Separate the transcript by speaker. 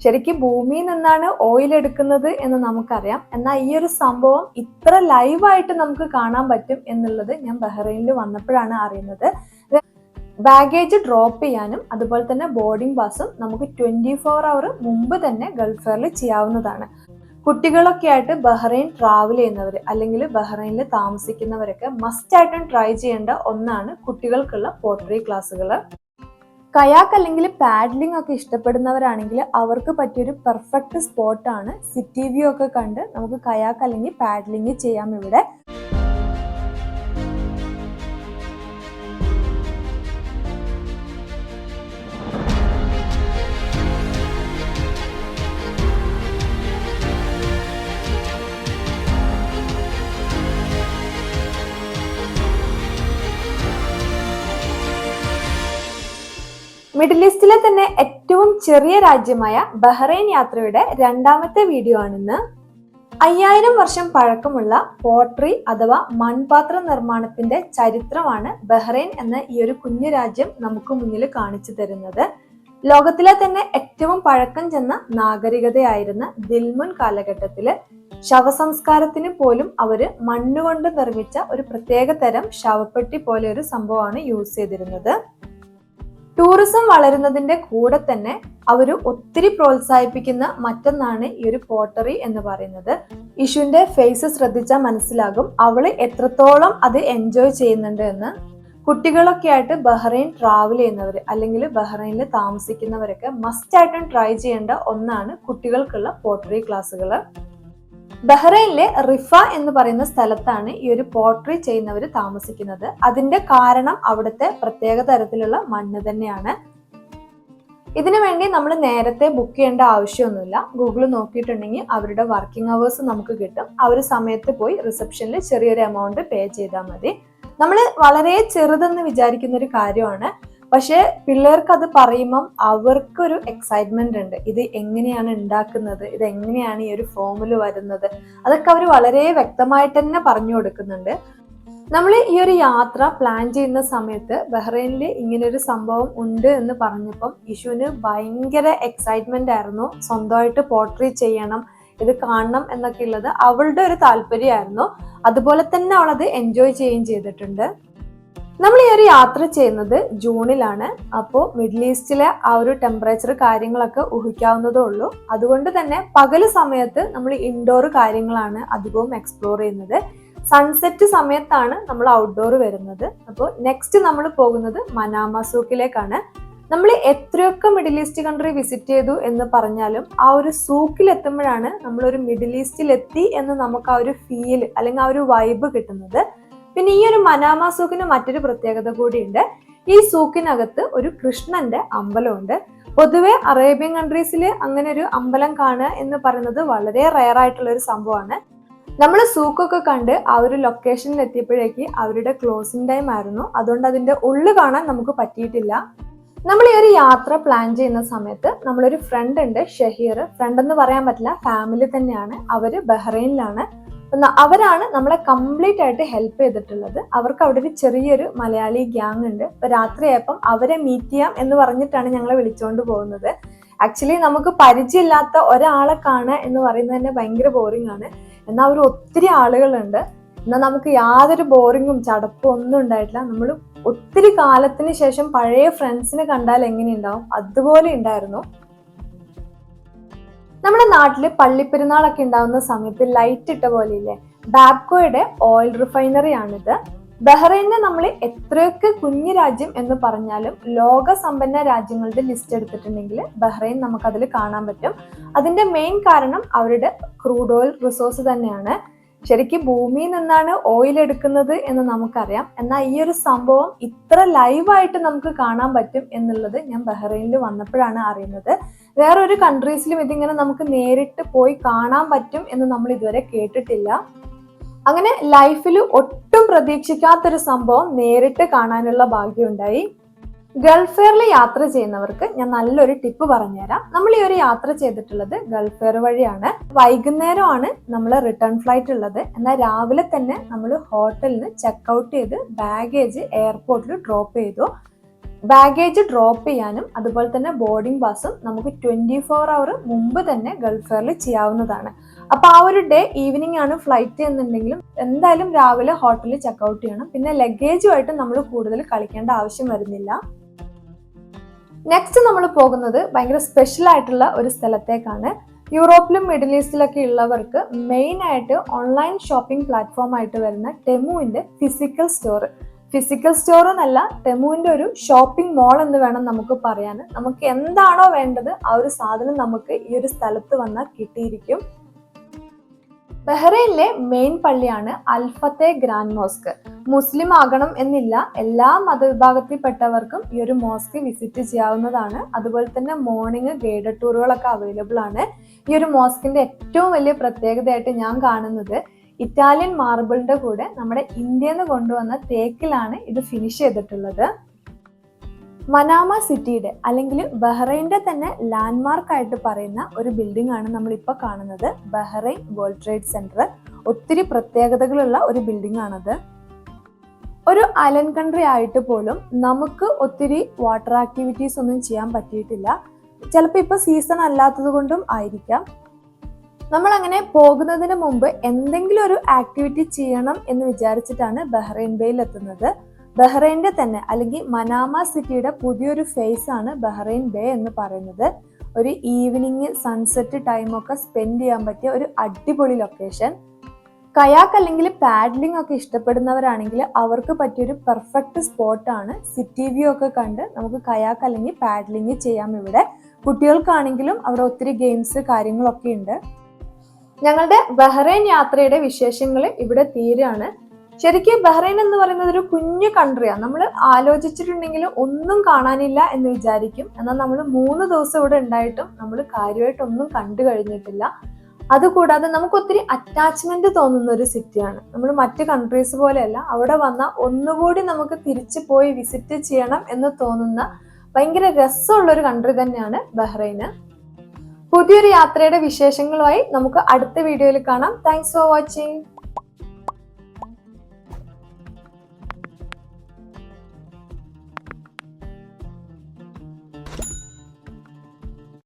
Speaker 1: ശരിക്കും ഭൂമിയിൽ നിന്നാണ് ഓയിൽ എടുക്കുന്നത് എന്ന് നമുക്കറിയാം. എന്നാൽ ഈ ഒരു സംഭവം ഇത്ര ലൈവായിട്ട് നമുക്ക് കാണാൻ പറ്റും എന്നുള്ളത് ഞാൻ ബഹ്റൈനിൽ വന്നപ്പോഴാണ് അറിയുന്നത്. ബാഗേജ് ഡ്രോപ്പ് ചെയ്യാനും അതുപോലെ തന്നെ ബോർഡിംഗ് പാസും നമുക്ക് 24 അവർ മുമ്പ് തന്നെ ഗൾഫ് എയറിൽ ചെയ്യാവുന്നതാണ്. കുട്ടികളൊക്കെ ആയിട്ട് ബഹ്റൈൻ ട്രാവൽ ചെയ്യുന്നവർ അല്ലെങ്കിൽ ബഹ്റൈനിൽ താമസിക്കുന്നവരൊക്കെ മസ്റ്റ് ആയിട്ടും ട്രൈ ചെയ്യേണ്ട ഒന്നാണ് കുട്ടികൾക്കുള്ള പോട്ടറി ക്ലാസ്സുകൾ. കയാക്ക് അല്ലെങ്കിൽ പാഡ്ലിംഗ് ഒക്കെ ഇഷ്ടപ്പെടുന്നവരാണെങ്കിൽ അവർക്ക് പറ്റിയൊരു പെർഫെക്റ്റ് സ്പോട്ടാണ്. സിറ്റി വ്യൂ ഒക്കെ കണ്ട് നമുക്ക് കയാക്ക് അല്ലെങ്കിൽ പാഡ്ലിംഗ് ചെയ്യാം ഇവിടെ. മിഡിൽ ഈസ്റ്റിലെ തന്നെ ഏറ്റവും ചെറിയ രാജ്യമായ ബഹ്റൈൻ യാത്രയുടെ രണ്ടാമത്തെ വീഡിയോ ആണിന്ന്. 5000 വർഷം പഴക്കമുള്ള പോട്ടറി അഥവാ മൺപാത്ര നിർമ്മാണത്തിന്റെ ചരിത്രമാണ് ബഹ്റൈൻ എന്ന ഈ ഒരു കുഞ്ഞു രാജ്യം നമുക്ക് മുന്നിൽ കാണിച്ചു തരുന്നത്. ലോകത്തിലെ തന്നെ ഏറ്റവും പഴക്കം ചെന്ന നാഗരികതയായിരുന്ന ദിൽമുൻ കാലഘട്ടത്തില് ശവസംസ്കാരത്തിന് പോലും അവര് മണ്ണുകൊണ്ട് നിർമ്മിച്ച ഒരു പ്രത്യേക തരം ശവപ്പെട്ടി പോലെ ഒരു സംഭവമാണ് യൂസ് ചെയ്തിരുന്നത്. ടൂറിസം വളരുന്നതിന്റെ കൂടെ തന്നെ അവർ ഒത്തിരി പ്രോത്സാഹിപ്പിക്കുന്ന മറ്റൊന്നാണ് ഈ ഒരു പോട്ടറി എന്ന് പറയുന്നത്. ഇഷുവിന്റെ ഫേസ് ശ്രദ്ധിച്ചാൽ മനസ്സിലാകും അവള് എത്രത്തോളം അത് എൻജോയ് ചെയ്യുന്നുണ്ട് എന്ന്. കുട്ടികളൊക്കെ ആയിട്ട് ബഹ്റൈൻ ട്രാവൽ ചെയ്യുന്നവർ അല്ലെങ്കിൽ ബഹ്റൈനിൽ താമസിക്കുന്നവരൊക്കെ മസ്റ്റ് ആയിട്ടും ട്രൈ ചെയ്യേണ്ട ഒന്നാണ് കുട്ടികൾക്കുള്ള പോട്ടറി ക്ലാസ്സുകൾ. ബഹ്റൈനിലെ റിഫ എന്ന് പറയുന്ന സ്ഥലത്താണ് ഈ ഒരു പോട്ടറി ചെയ്യുന്നവർ താമസിക്കുന്നത്. അതിന്റെ കാരണം അവിടുത്തെ പ്രത്യേക തരത്തിലുള്ള മണ്ണ് തന്നെയാണ്. ഇതിനു വേണ്ടി നമ്മൾ നേരത്തെ ബുക്ക് ചെയ്യേണ്ട ആവശ്യമൊന്നുമില്ല. ഗൂഗിൾ നോക്കിയിട്ടുണ്ടെങ്കിൽ അവരുടെ വർക്കിംഗ് അവേഴ്സ് നമുക്ക് കിട്ടും. ആ ഒരു സമയത്ത് പോയി റിസപ്ഷനിൽ ചെറിയൊരു എമൗണ്ട് പേ ചെയ്താൽ മതി. നമ്മൾ വളരെ ചെറുതെന്ന് വിചാരിക്കുന്ന ഒരു കാര്യമാണ്, പക്ഷെ പിള്ളേർക്ക് അത് പറയുമ്പം അവർക്കൊരു എക്സൈറ്റ്മെന്റ് ഉണ്ട്. ഇത് എങ്ങനെയാണ് ഉണ്ടാക്കുന്നത്, ഇത് എങ്ങനെയാണ് ഈ ഒരു ഫോമിൽ വരുന്നത്, അതൊക്കെ അവർ വളരെ വ്യക്തമായിട്ട് തന്നെ പറഞ്ഞു കൊടുക്കുന്നുണ്ട്. നമ്മൾ ഈ ഒരു യാത്ര പ്ലാൻ ചെയ്യുന്ന സമയത്ത് ബഹ്റൈനിൽ ഇങ്ങനൊരു സംഭവം ഉണ്ട് എന്ന് പറഞ്ഞപ്പം ഇഷുവിന് ഭയങ്കര എക്സൈറ്റ്മെന്റ് ആയിരുന്നു. സ്വന്തമായിട്ട് പോട്ടറി ചെയ്യണം, ഇത് കാണണം എന്നൊക്കെ ഉള്ളത് അവളുടെ ഒരു താല്പര്യമായിരുന്നു. അതുപോലെ തന്നെ അവളത് എൻജോയ് ചെയ്യുകയും ചെയ്തിട്ടുണ്ട്. നമ്മൾ ഈ ഒരു യാത്ര ചെയ്യുന്നത് ജൂണിലാണ്. അപ്പോൾ മിഡിൽ ഈസ്റ്റിലെ ആ ഒരു ടെമ്പറേച്ചർ കാര്യങ്ങളൊക്കെ ഊഹിക്കാവുന്നതേ ഉള്ളൂ. അതുകൊണ്ട് തന്നെ പകല് സമയത്ത് നമ്മൾ ഇൻഡോർ കാര്യങ്ങളാണ് അധികവും എക്സ്പ്ലോർ ചെയ്യുന്നത്. സൺസെറ്റ് സമയത്താണ് നമ്മൾ ഔട്ട്ഡോർ വരുന്നത്. അപ്പോൾ നെക്സ്റ്റ് നമ്മൾ പോകുന്നത് മനാമ സൂക്കിലേക്കാണ്. നമ്മൾ എത്രയൊക്കെ മിഡിൽ ഈസ്റ്റ് കൺട്രി വിസിറ്റ് ചെയ്തു എന്ന് പറഞ്ഞാലും ആ ഒരു സൂക്കിൽ എത്തുമ്പോഴാണ് നമ്മളൊരു മിഡിൽ ഈസ്റ്റിൽ എത്തി എന്ന് നമുക്ക് ആ ഒരു ഫീൽ അല്ലെങ്കിൽ ആ ഒരു വൈബ് കിട്ടുന്നത്. പിന്നെ ഈ ഒരു മനാമ സൂക്കിന് മറ്റൊരു പ്രത്യേകത കൂടിയുണ്ട്. ഈ സൂക്കിനകത്ത് ഒരു കൃഷ്ണന്റെ അമ്പലമുണ്ട്. പൊതുവെ അറേബ്യൻ കൺട്രീസിൽ അങ്ങനെ ഒരു അമ്പലം കാണുക എന്ന് പറയുന്നത് വളരെ റെയർ ആയിട്ടുള്ള ഒരു സംഭവമാണ്. നമ്മൾ സൂക്കൊക്കെ കണ്ട് ആ ഒരു ലൊക്കേഷനിൽ എത്തിയപ്പോഴേക്ക് അവരുടെ ക്ലോസിംഗ് ടൈം ആയിരുന്നു. അതുകൊണ്ട് അതിന്റെ ഉള്ളു കാണാൻ നമുക്ക് പറ്റിയിട്ടില്ല. നമ്മൾ ഈ ഒരു യാത്ര പ്ലാൻ ചെയ്യുന്ന സമയത്ത് നമ്മളൊരു ഫ്രണ്ട് ഉണ്ട്, ഷഹീർ. ഫ്രണ്ട് എന്ന് പറയാൻ പറ്റില്ല, ഫാമിലി തന്നെയാണ്. അവര് ബഹ്റൈനിലാണ്. അവരാണ് നമ്മളെ കംപ്ലീറ്റ് ആയിട്ട് ഹെൽപ്പ് ചെയ്തിട്ടുള്ളത്. അവർക്ക് അവിടെ ഒരു ചെറിയൊരു മലയാളി ഗ്യാങ് ഉണ്ട്. ഇപ്പൊ രാത്രിയായപ്പം അവരെ മീറ്റ് ചെയ്യാം എന്ന് പറഞ്ഞിട്ടാണ് ഞങ്ങളെ വിളിച്ചുകൊണ്ട് പോകുന്നത്. ആക്ച്വലി നമുക്ക് പരിചയമില്ലാത്ത ഒരാളെ കാണുക എന്ന് പറയുന്നത് തന്നെ ഭയങ്കര ബോറിംഗ് ആണ്. എന്നാൽ അവർ ഒത്തിരി ആളുകളുണ്ട്. എന്നാൽ നമുക്ക് യാതൊരു ബോറിങ്ങും ചടപ്പും ഒന്നും ഉണ്ടായിട്ടില്ല. നമ്മൾ ഒത്തിരി കാലത്തിന് ശേഷം പഴയ ഫ്രണ്ട്സിനെ കണ്ടാൽ എങ്ങനെയുണ്ടാവും അതുപോലെ ഉണ്ടായിരുന്നു. നമ്മുടെ നാട്ടില് പള്ളിപ്പെരുന്നാളൊക്കെ ഉണ്ടാവുന്ന സമയത്ത് ലൈറ്റ് ഇട്ട പോലെ ഇല്ലേ, ബാബ്കോയുടെ ഓയിൽ റിഫൈനറി ആണിത്. ബഹ്റൈനെ നമ്മൾ എത്രയൊക്കെ കുഞ്ഞു രാജ്യം എന്ന് പറഞ്ഞാലും ലോക സമ്പന്ന രാജ്യങ്ങളുടെ ലിസ്റ്റ് എടുത്തിട്ടുണ്ടെങ്കിൽ ബഹ്റൈൻ നമുക്കതിൽ കാണാൻ പറ്റും. അതിന്റെ മെയിൻ കാരണം അവരുടെ ക്രൂഡ് ഓയിൽ റിസോഴ്സ് തന്നെയാണ്. ശരിക്കും ഭൂമിയിൽ നിന്നാണ് ഓയിൽ എടുക്കുന്നത് എന്ന് നമുക്കറിയാം. എന്നാൽ ഈ ഒരു സംഭവം ഇത്ര ലൈവായിട്ട് നമുക്ക് കാണാൻ പറ്റും എന്നുള്ളത് ഞാൻ ബഹ്റൈനിൽ വന്നപ്പോഴാണ് അറിയുന്നത്. വേറൊരു കൺട്രീസിലും ഇതിങ്ങനെ നമുക്ക് നേരിട്ട് പോയി കാണാൻ പറ്റും എന്ന് നമ്മൾ ഇതുവരെ കേട്ടിട്ടില്ല. അങ്ങനെ ലൈഫിൽ ഒട്ടും പ്രതീക്ഷിക്കാത്തൊരു സംഭവം നേരിട്ട് കാണാനുള്ള ഭാഗ്യമുണ്ടായി. ഗൾഫ് എയറിൽ യാത്ര ചെയ്യുന്നവർക്ക് ഞാൻ നല്ലൊരു ടിപ്പ് പറഞ്ഞുതരാം. നമ്മൾ ഈ ഒരു യാത്ര ചെയ്തിട്ടുള്ളത് ഗൾഫ് എയർ വഴിയാണ്. വൈകുന്നേരമാണ് നമ്മൾ റിട്ടേൺ ഫ്ലൈറ്റ് ഉള്ളത്. എന്നാൽ രാവിലെ തന്നെ നമ്മൾ ഹോട്ടലിൽ നിന്ന് ചെക്ക് ഔട്ട് ചെയ്ത് ബാഗേജ് എയർപോർട്ടിൽ ഡ്രോപ്പ് ചെയ്തു. ബാഗേജ് ഡ്രോപ്പ് ചെയ്യാനും അതുപോലെ തന്നെ ബോർഡിംഗ് പാസും നമുക്ക് 24 അവർ മുമ്പ് തന്നെ ഗൾഫ് എയറിൽ ചെയ്യാവുന്നതാണ്. അപ്പൊ ആ ഒരു ഡേ ഈവനിങ് ആണ് ഫ്ലൈറ്റ് എന്നുണ്ടെങ്കിലും എന്തായാലും രാവിലെ ഹോട്ടലിൽ ചെക്ക്ഔട്ട് ചെയ്യണം. പിന്നെ ലഗേജുമായിട്ട് നമ്മൾ കൂടുതൽ കളിക്കേണ്ട ആവശ്യം വരുന്നില്ല. നെക്സ്റ്റ് നമ്മൾ പോകുന്നത് ഭയങ്കര സ്പെഷ്യൽ ആയിട്ടുള്ള ഒരു സ്ഥലത്തേക്കാണ്. യൂറോപ്പിലും മിഡിൽ ഈസ്റ്റിലൊക്കെ ഉള്ളവർക്ക് മെയിൻ ആയിട്ട് ഓൺലൈൻ ഷോപ്പിംഗ് പ്ലാറ്റ്ഫോം ആയിട്ട് വരുന്ന ടെമുവിന്റെ ഫിസിക്കൽ സ്റ്റോർ എന്നല്ല, ടെമുവിന്റെ ഒരു ഷോപ്പിംഗ് മോൾ എന്ന് വേണം നമുക്ക് പറയാൻ. നമുക്ക് എന്താണോ വേണ്ടത് ആ ഒരു സാധനം നമുക്ക് ഈ ഒരു സ്ഥലത്ത് വന്നാൽ കിട്ടിയിരിക്കും. ബഹ്റൈനിലെ മെയിൻ പള്ളിയാണ് അൽഫത്തെ ഗ്രാൻഡ് മോസ്ക്. മുസ്ലിം ആകണം എന്നില്ല, എല്ലാ മതവിഭാഗത്തിൽപ്പെട്ടവർക്കും ഈ ഒരു മോസ്ക് വിസിറ്റ് ചെയ്യാവുന്നതാണ്. അതുപോലെ തന്നെ മോർണിംഗ് ഗൈഡഡ് ടൂറുകളൊക്കെ അവൈലബിൾ ആണ്. ഈ ഒരു മോസ്കിന്റെ ഏറ്റവും വലിയ പ്രത്യേകതയായിട്ട് ഞാൻ കാണുന്നത് ഇറ്റാലിയൻ മാർബിളിന്റെ കൂടെ നമ്മുടെ ഇന്ത്യയിൽ നിന്ന് കൊണ്ടുവന്ന തേക്കിലാണ് ഇത് ഫിനിഷ് ചെയ്തിട്ടുള്ളത്. മനാമ സിറ്റിയുടെ അല്ലെങ്കിൽ ബഹ്റൈൻ്റെ തന്നെ ലാൻഡ്മാർക്ക് ആയിട്ട് പറയുന്ന ഒരു ബിൽഡിംഗ് ആണ് നമ്മളിപ്പോൾ കാണുന്നത്, ബഹ്റൈൻ വേൾഡ് ട്രേഡ് സെന്റർ. ഒത്തിരി പ്രത്യേകതകളുള്ള ഒരു ബിൽഡിംഗ് ആണത്. ഒരു ഐലൻഡ് കൺട്രി ആയിട്ട് പോലും നമുക്ക് ഒത്തിരി വാട്ടർ ആക്ടിവിറ്റീസ് ഒന്നും ചെയ്യാൻ പറ്റിയിട്ടില്ല. ചിലപ്പോൾ ഇപ്പോൾ സീസൺ അല്ലാത്തത് കൊണ്ടും ആയിരിക്കാം. നമ്മൾ അങ്ങനെ പോകുന്നതിന് മുമ്പ് എന്തെങ്കിലും ഒരു ആക്ടിവിറ്റി ചെയ്യണം എന്ന് വിചാരിച്ചിട്ടാണ് ബഹ്റൈൻ ബേയിൽ എത്തുന്നത്. ബഹ്റൈൻ്റെ തന്നെ അല്ലെങ്കിൽ മനാമ സിറ്റിയുടെ പുതിയൊരു ഫേസ് ആണ് ബഹ്റൈൻ ബേ എന്ന് പറയുന്നത്. ഒരു ഈവനിങ് സൺസെറ്റ് ടൈമൊക്കെ സ്പെൻഡ് ചെയ്യാൻ പറ്റിയ ഒരു അടിപൊളി ലൊക്കേഷൻ. കയാക്ക് അല്ലെങ്കിൽ പാഡ്ലിംഗ് ഒക്കെ ഇഷ്ടപ്പെടുന്നവരാണെങ്കിൽ അവർക്ക് പറ്റിയൊരു പെർഫെക്റ്റ് സ്പോട്ടാണ്. സിറ്റി വ്യൂ ഒക്കെ കണ്ട് നമുക്ക് കയാക്ക് അല്ലെങ്കിൽ പാഡ്ലിംഗ് ചെയ്യാം ഇവിടെ. കുട്ടികൾക്കാണെങ്കിലും അവിടെ ഒത്തിരി ഗെയിംസ് കാര്യങ്ങളൊക്കെ ഉണ്ട്. ഞങ്ങളുടെ ബഹ്റൈൻ യാത്രയുടെ വിശേഷങ്ങൾ ഇവിടെ തീരുകയാണ്. ശരിക്കും ബഹ്റൈൻ എന്ന് പറയുന്നത് ഒരു കുഞ്ഞു കൺട്രിയാണ്. നമ്മൾ ആലോചിച്ചിട്ടുണ്ടെങ്കിൽ ഒന്നും കാണാനില്ല എന്ന് വിചാരിക്കും. എന്നാൽ നമ്മൾ 3 ദിവസം ഇവിടെ ഉണ്ടായിട്ടും നമ്മൾ കാര്യമായിട്ടൊന്നും കണ്ടു കഴിഞ്ഞിട്ടില്ല. അതുകൂടാതെ നമുക്ക് ഒത്തിരി അറ്റാച്ച്മെന്റ് തോന്നുന്ന ഒരു സിറ്റിയാണ്. നമ്മൾ മറ്റ് കൺട്രീസ് പോലെയല്ല, അവിടെ വന്നാൽ ഒന്നുകൂടി നമുക്ക് തിരിച്ചു പോയി വിസിറ്റ് ചെയ്യണം എന്ന് തോന്നുന്ന ഭയങ്കര രസമുള്ള ഒരു കൺട്രി തന്നെയാണ് ബഹ്റൈന്. പുതിയൊരു യാത്രയുടെ വിശേഷങ്ങളുമായി നമുക്ക് അടുത്ത വീഡിയോയിൽ കാണാം. Thanks for watching.